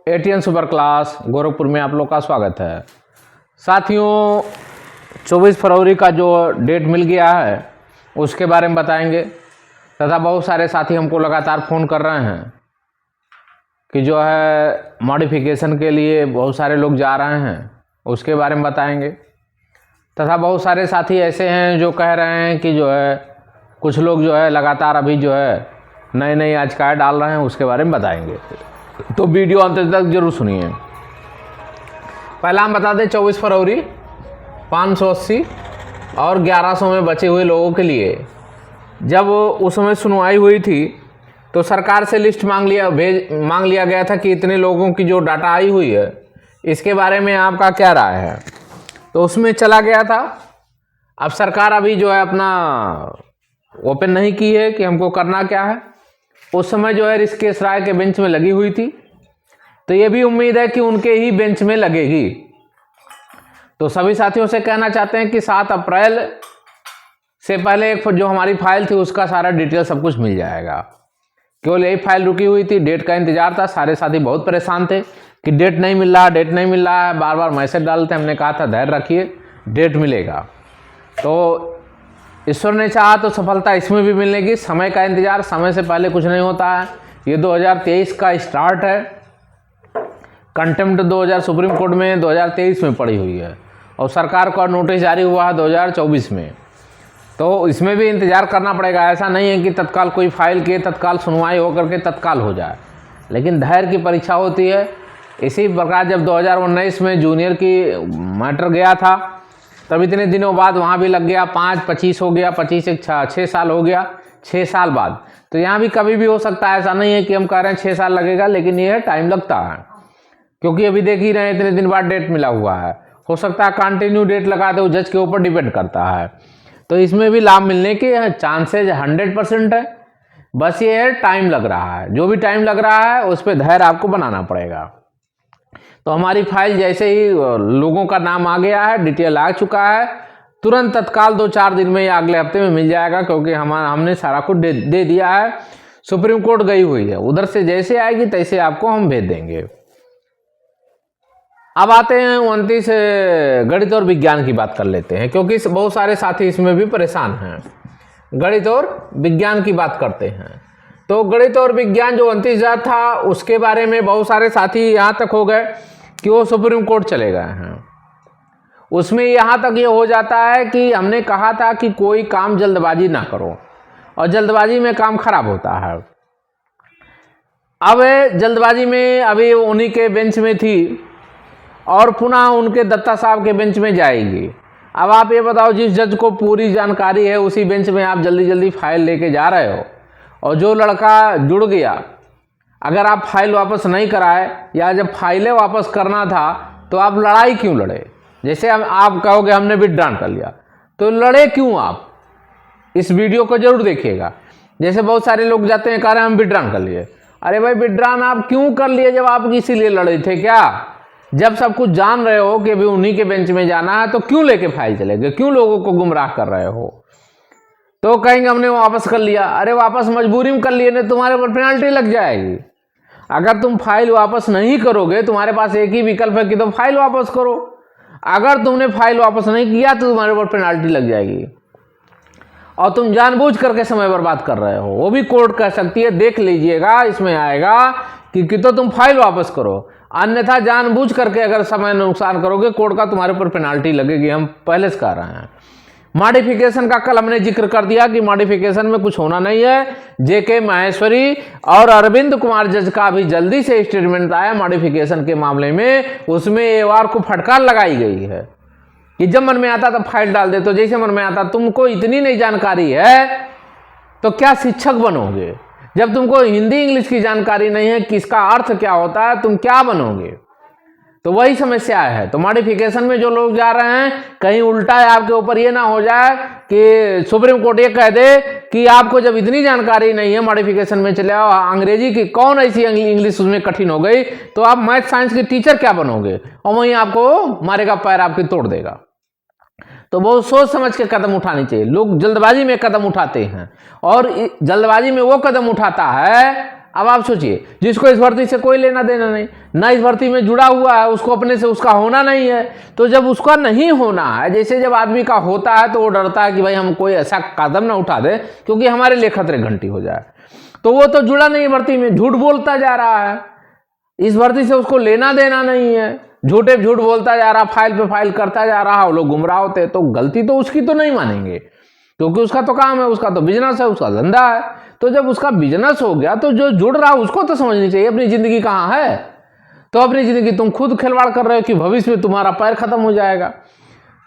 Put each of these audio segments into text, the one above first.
ATN super class Gorakhpur में आप लोग का स्वागत है। साथियों, 24 फरवरी का जो डेट मिल गया है उसके बारे में बताएंगे तथा बहुत सारे साथी हमको लगातार फ़ोन कर रहे हैं कि जो है मॉडिफिकेशन के लिए बहुत सारे लोग जा रहे हैं, उसके बारे में बताएंगे। तथा बहुत सारे साथी ऐसे हैं जो कह रहे हैं कि जो है कुछ लोग जो है लगातार अभी जो है नए नए आजकाय डाल रहे हैं, उसके बारे में बताएंगे। तो वीडियो अंत तक जरूर सुनिए। पहला हम बता दें 24 फरवरी 580 और 1100 में बचे हुए लोगों के लिए जब उस समय सुनवाई हुई थी तो सरकार से लिस्ट मांग लिया गया था कि इतने लोगों की जो डाटा आई हुई है इसके बारे में आपका क्या राय है। तो उसमें चला गया था। अब सरकार अभी जो है अपना ओपन नहीं की है कि हमको करना क्या है। उस समय जो है ऋषिकेश राय के बेंच में लगी हुई थी, तो ये भी उम्मीद है कि उनके ही बेंच में लगेगी। तो सभी साथियों से कहना चाहते हैं कि 7 अप्रैल से पहले एक जो हमारी फाइल थी उसका सारा डिटेल सब कुछ मिल जाएगा। केवल यही फाइल रुकी हुई थी, डेट का इंतजार था। सारे साथी बहुत परेशान थे कि डेट नहीं मिल रहा, डेट नहीं मिल रहा है, बार बार मैसेज डालते। हमने कहा था धैर्य रखिए, डेट मिलेगा। तो ईश्वर ने चाहा तो सफलता इसमें भी मिलने की। समय का इंतजार, समय से पहले कुछ नहीं होता है। ये 2023 का स्टार्ट है। कंटेम्प्ट 2000 सुप्रीम कोर्ट में 2023 में पड़ी हुई है और सरकार का नोटिस जारी हुआ है 2024 में। तो इसमें भी इंतजार करना पड़ेगा। ऐसा नहीं है कि तत्काल कोई फाइल के तत्काल सुनवाई होकर के तत्काल हो जाए, लेकिन धैर्य की परीक्षा होती है। इसी प्रकार जब 2019 में जूनियर की मैटर गया था तब इतने दिनों बाद वहाँ भी लग गया, 5-25 हो गया, 25 एक 6 साल हो गया, 6 साल बाद। तो यहाँ भी कभी भी हो सकता है। ऐसा नहीं है कि हम कह रहे हैं 6 साल लगेगा, लेकिन ये टाइम लगता है क्योंकि अभी देख ही रहे हैं इतने दिन बाद डेट मिला हुआ है। हो सकता है कंटिन्यू डेट लगा दे, वो जज के ऊपर डिपेंड करता है। तो इसमें भी लाभ मिलने के चांसेज 100% है। बस ये है टाइम लग रहा है। जो भी टाइम लग रहा है उस पर धैर्य आपको बनाना पड़ेगा। तो हमारी फाइल जैसे ही लोगों का नाम आ गया है, डिटेल आ चुका है, तुरंत तत्काल 2-4 दिन में या अगले हफ्ते में मिल जाएगा क्योंकि हमने सारा कुछ दे दिया है। सुप्रीम कोर्ट गई हुई है, उधर से जैसे आएगी तैसे आपको हम भेज देंगे। अब आते हैं 29 गणित और विज्ञान की बात कर लेते हैं क्योंकि बहुत सारे साथी इसमें भी परेशान हैं। गणित और विज्ञान की बात करते हैं। तो गणित और विज्ञान जो 29,000 था उसके बारे में बहुत सारे साथी यहाँ तक हो गए कि वो सुप्रीम कोर्ट चले गए हैं। उसमें यहाँ तक ये हो जाता है कि हमने कहा था कि कोई काम जल्दबाजी ना करो और जल्दबाजी में काम खराब होता है। अब जल्दबाजी में अभी उन्हीं के बेंच में थी और पुनः उनके दत्ता साहब के बेंच में जाएगी। अब आप ये बताओ, जिस जज को पूरी जानकारी है उसी बेंच में आप जल्दी जल्दी फाइल लेके जा रहे हो और जो लड़का जुड़ गया, अगर आप फाइल वापस नहीं कराए या जब फाइलें वापस करना था तो आप लड़ाई क्यों लड़े? जैसे आप कहोगे हमने विथड्रॉन कर लिया, तो लड़े क्यों आप? इस वीडियो को जरूर देखिएगा। जैसे बहुत सारे लोग जाते हैं कह रहे हैं हम विथड्रॉन कर लिए। अरे भाई, विथड्रॉन आप क्यों कर लिए जब आप इसीलिए लड़े थे क्या? जब सब कुछ जान रहे हो कि अभी उन्हीं के बेंच में जाना है तो क्यों लेके फाइल चले गए? क्यों लोगों को गुमराह कर रहे हो? तो कहेंगे हमने वापस कर लिया। अरे वापस मजबूरी में कर लिए, नहीं तुम्हारे ऊपर पेनल्टी लग जाएगी। अगर तुम फाइल वापस नहीं करोगे, तुम्हारे पास एक ही विकल्प है कि तुम फाइल वापस करो। अगर तुमने फाइल वापस नहीं किया तो तुम्हारे ऊपर पेनल्टी लग जाएगी और तुम जानबूझ करके समय बर्बाद कर रहे हो। वो भी कोर्ट कह सकती है, देख लीजिएगा इसमें आएगा कि तो तुम फाइल वापस करो, अन्यथा जानबूझ करके अगर समय नुकसान करोगे कोर्ट का तुम्हारे ऊपर पेनल्टी लगेगी। हम पहले से कह रहे हैं। मॉडिफिकेशन का कल हमने जिक्र कर दिया कि मॉडिफिकेशन में कुछ होना नहीं है। जेके माहेश्वरी और अरविंद कुमार जज का भी जल्दी से स्टेटमेंट आया मॉडिफिकेशन के मामले में। उसमें एवार को फटकार लगाई गई है कि जब मन में आता तब फाइल डाल दे। तो जैसे मन में आता, तुमको इतनी नहीं जानकारी है तो क्या शिक्षक बनोगे? जब तुमको हिंदी इंग्लिश की जानकारी नहीं है कि इसका अर्थ क्या होता है, तुम क्या बनोगे? तो वही समस्या है। तो मॉडिफिकेशन में जो लोग जा रहे हैं, कहीं उल्टा है आपके ऊपर ये ना हो जाए कि सुप्रीम कोर्ट ये कह दे कि आपको जब इतनी जानकारी नहीं है मॉडिफिकेशन में चले आओ। अंग्रेजी की कौन ऐसी इंग्लिश उसमें कठिन हो गई तो आप मैथ साइंस के टीचर क्या बनोगे? और वहीं आपको मारेगा, पैर आपकी तोड़ देगा। तो बहुत सोच समझ के कदम उठानी चाहिए। लोग जल्दबाजी में कदम उठाते हैं और जल्दबाजी में वो कदम उठाता है अब आप सोचिए, जिसको इस भर्ती से कोई लेना देना नहीं, ना इस भर्ती में जुड़ा हुआ है, उसको अपने से उसका होना नहीं है, तो जब उसका नहीं होना है, जैसे जब आदमी का होता है तो वो डरता है कि भाई हम कोई ऐसा कदम ना उठा दे क्योंकि हमारे लिए खतरे घंटी हो जाए, तो वो तो जुड़ा नहीं भर्ती में, झूठ बोलता जा रहा है, इस भर्ती से उसको लेना देना नहीं है, झूठे झूठ बोलता जा रहा, फाइल पे फाइल करता जा रहा, वो लोग गुमराह होते, तो गलती तो उसकी तो नहीं मानेंगे क्योंकि उसका तो काम है, उसका तो बिजनेस है, उसका धंधा है। तो जब उसका बिजनेस हो गया तो जो जुड़ रहा उसको तो समझनी चाहिए अपनी जिंदगी कहाँ है। तो अपनी जिंदगी तुम खुद खिलवाड़ कर रहे हो कि भविष्य में तुम्हारा पैर खत्म हो जाएगा।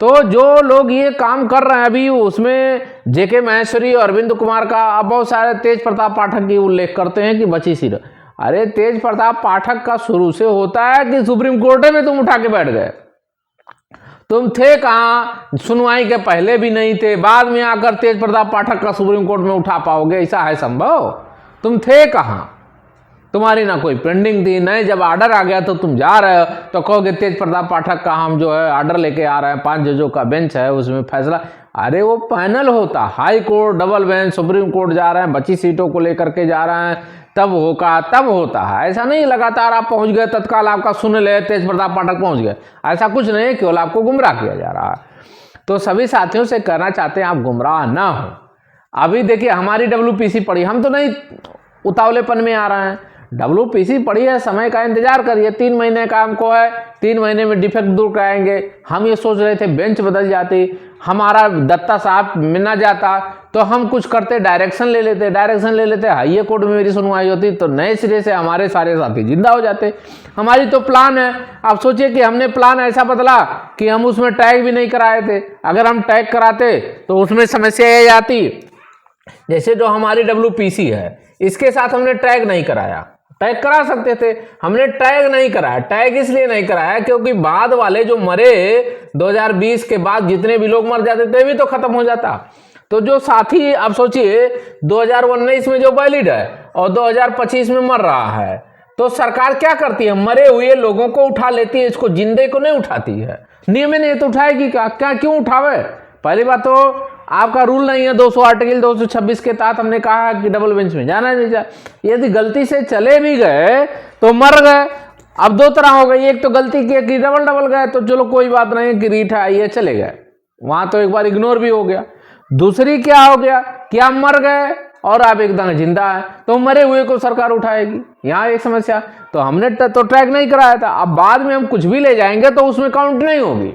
तो जो लोग ये काम कर रहे हैं अभी, उसमें जेके महेश्वरी और अरविंद कुमार का, अब बहुत सारे तेज प्रताप पाठक की उल्लेख करते हैं कि बची सीट। अरे तेज प्रताप पाठक का शुरू से होता है कि सुप्रीम कोर्ट में तुम उठा के बैठ गए, तुम थे कहाँ, सुनवाई के पहले भी नहीं थे, बाद में आकर तेज प्रताप पाठक का सुप्रीम कोर्ट में उठा पाओगे, ऐसा है संभव? तुम थे कहाँ? तुम्हारी ना कोई पेंडिंग थी, नहीं जब आर्डर आ गया तो तुम जा रहे हो तो कहोगे तेज प्रताप पाठक का हम जो है आर्डर लेके आ रहे हैं, 5 जजों का बेंच है उसमें फैसला। अरे वो पैनल होता, high court, double bench, supreme court जा रहे हैं, बची सीटों को लेकर के जा रहे हैं, तब होता है। ऐसा नहीं लगातार आप पहुंच गए, तत्काल आपका सुन ले तेज प्रताप पाठक पहुंच गए, ऐसा कुछ नहीं, केवल आपको गुमराह किया जा रहा है। तो सभी साथियों से कहना चाहते हैं आप गुमराह ना हो। अभी देखिए हमारी WPC पड़ी, हम तो नहीं उतावलेपन में आ रहे हैं, WPC पड़ी है, समय का इंतजार करिए, 3 महीने का हमको है, 3 महीने में डिफेक्ट दूर कराएंगे। हम ये सोच रहे थे बेंच बदल जाती, हमारा दत्ता साहब मिलना जाता तो हम कुछ करते, डायरेक्शन ले लेते, हाई कोर्ट में मेरी सुनवाई होती तो नए सिरे से हमारे सारे साथी जिंदा हो जाते। हमारी तो प्लान है, आप सोचिए कि हमने प्लान ऐसा बदला कि हम उसमें टैग भी नहीं कराए थे, अगर हम टैग कराते तो उसमें समस्या ये आती, जैसे जो हमारी WPC है इसके साथ हमने टैग नहीं कराया, टैग करा सकते थे, हमने टैग नहीं कराया। टैग इसलिए नहीं कराया क्योंकि बाद वाले जो मरे 2020 के बाद जितने भी लोग मर जाते थे भी तो खत्म हो जाता। तो जो साथी, आप सोचिए 2019 में जो वैलिड है और 2025 में मर रहा है, तो सरकार क्या करती है, मरे हुए लोगों को उठा लेती है, इसको जिंदे को नहीं उठाती है। नियम नहीं तो उठाएगी क्या क्यों उठावे? पहली बात तो आपका रूल नहीं है, 200 आर्टिकल 226 के तहत हमने कहा है कि डबल बेंच में जाना नहीं चाहिए। यदि गलती से चले भी गए तो मर गए। अब 2 तरह हो गई, एक तो गलती की कि डबल गए तो चलो कोई बात नहीं, कि रीट आई है चले गए, वहां तो एक बार इग्नोर भी हो गया। दूसरी क्या हो गया कि आप मर गए और आप एकदम जिंदा है, तो मरे हुए को सरकार उठाएगी, यहाँ एक समस्या। तो हमने तो ट्रैक नहीं कराया था, अब बाद में हम कुछ भी ले जाएंगे तो उसमें काउंट नहीं होगी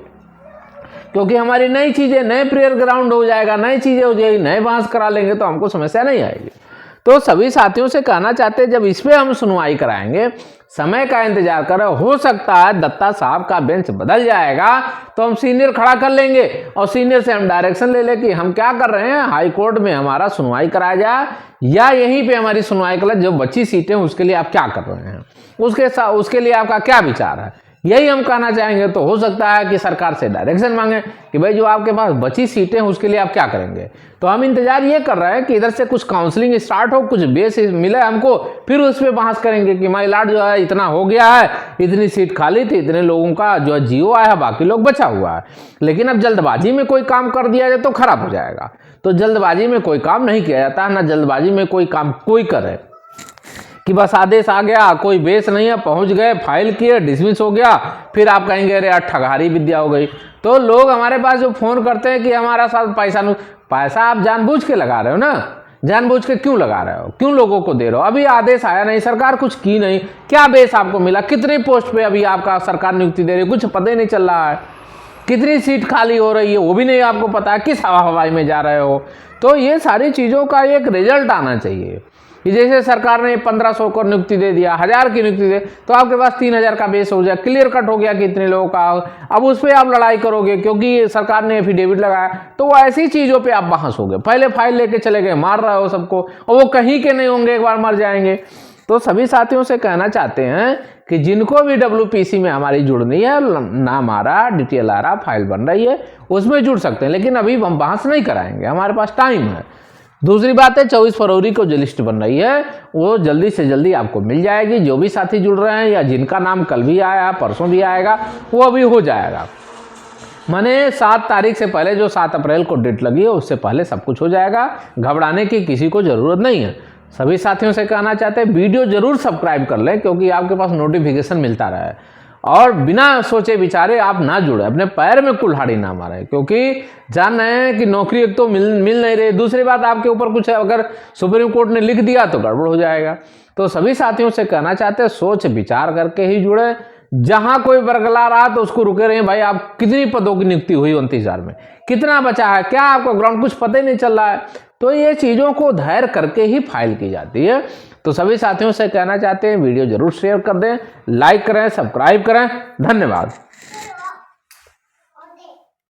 क्योंकि हमारी नई चीजें, नए प्रेयर ग्राउंड हो जाएगा, नई चीजें हो जाएगी, नए बांस करा लेंगे तो हमको समस्या नहीं आएगी। तो सभी साथियों से कहना चाहते हैं जब इस पे हम सुनवाई कराएंगे, समय का इंतजार करें, हो सकता है दत्ता साहब का बेंच बदल जाएगा तो हम सीनियर खड़ा कर लेंगे और सीनियर से हम डायरेक्शन ले लें कि हम क्या कर रहे हैं, हाई कोर्ट में हमारा सुनवाई कराया जाए या यहीं पे हमारी सुनवाई करें, जो बची सीटें उसके लिए आप क्या कर रहे हैं, उसके लिए आपका क्या विचार है, यही हम कहना चाहेंगे। तो हो सकता है कि सरकार से डायरेक्शन मांगे कि भाई जो आपके पास बची सीटें हैं उसके लिए आप क्या करेंगे। तो हम इंतजार ये कर रहे हैं कि इधर से कुछ काउंसलिंग स्टार्ट हो, कुछ बेस मिले हमको, फिर उस पर बहस करेंगे कि माई लॉर्ड जो है इतना हो गया है, इतनी सीट खाली थी, इतने लोगों का जो है जीओ आया है, बाकी लोग बचा हुआ है। लेकिन अब जल्दबाजी में कोई काम कर दिया जाए तो खराब हो जाएगा। तो जल्दबाजी में कोई काम नहीं किया जाता, ना जल्दबाजी में कोई काम कोई करे कि बस आदेश आ गया, कोई बेस नहीं है, पहुंच गए, फाइल किए, डिसमिस हो गया, फिर आप कहेंगे अरे यार ठगहारी विद्या हो गई। तो लोग हमारे पास जो फोन करते हैं कि हमारा साथ पैसा आप जानबूझ के लगा रहे हो ना, जानबूझ के क्यों लगा रहे हो, क्यों लोगों को दे रहे हो? अभी आदेश आया नहीं, सरकार कुछ की नहीं, क्या बेस आपको मिला, कितनी पोस्ट पे अभी आपका सरकार नियुक्ति दे रही है, कुछ पता ही नहीं चल रहा है, कितनी सीट खाली हो रही है वो भी नहीं आपको पता है, किस हवाई में जा रहे हो। तो ये सारी चीज़ों का एक रिजल्ट आना चाहिए कि जैसे सरकार ने 1500 को नियुक्ति दे दिया, 1000 की नियुक्ति दे, तो आपके पास 3000 का बेस हो जाए, क्लियर कट हो गया कि इतने लोगों का। अब उस पर आप लड़ाई करोगे क्योंकि सरकार ने एफिडेविट लगाया, तो वो ऐसी चीज़ों पे आप बहस हो गए, पहले फाइल लेके चले गए, मार रहे हो सबको, और वो कहीं के नहीं होंगे, एक बार मर जाएंगे। तो सभी साथियों से कहना चाहते हैं कि जिनको भी WPC में हमारी जुड़नी है, नाम आ रहा, डिटेल आ रहा, फाइल बन रही है, उसमें जुड़ सकते हैं, लेकिन अभी हम बहस नहीं कराएंगे, हमारे पास टाइम है। दूसरी बात है 24 फरवरी को जो लिस्ट बन रही है वो जल्दी से जल्दी आपको मिल जाएगी। जो भी साथी जुड़ रहे हैं या जिनका नाम कल भी आया, परसों भी आएगा, वो अभी हो जाएगा। माने 7 तारीख से पहले, जो 7 अप्रैल को डेट लगी है, उससे पहले सब कुछ हो जाएगा, घबराने की किसी को ज़रूरत नहीं है। सभी साथियों से कहना चाहते हैं वीडियो जरूर सब्सक्राइब कर लें, क्योंकि आपके पास नोटिफिकेशन मिलता रहे और बिना सोचे विचारे आप ना जुड़े, अपने पैर में कुल्हाड़ी ना मारे, क्योंकि जान रहे हैं कि नौकरी एक तो मिल नहीं रही, दूसरी बात आपके ऊपर कुछ अगर सुप्रीम कोर्ट ने लिख दिया तो गड़बड़ हो जाएगा। तो सभी साथियों से कहना चाहते हैं सोच विचार करके ही जुड़े। जहां कोई बरगला रहा तो उसको रुके रहे। भाई आप कितनी पदों की नियुक्ति हुई 29,000 में, कितना बचा है, क्या आपको ग्राउंड कुछ पता ही नहीं चल रहा है। तो ये चीज़ों को धैर्य करके ही फाइल की जाती है। तो सभी साथियों से कहना चाहते हैं वीडियो जरूर शेयर कर दें, लाइक करें, सब्सक्राइब करें। धन्यवाद।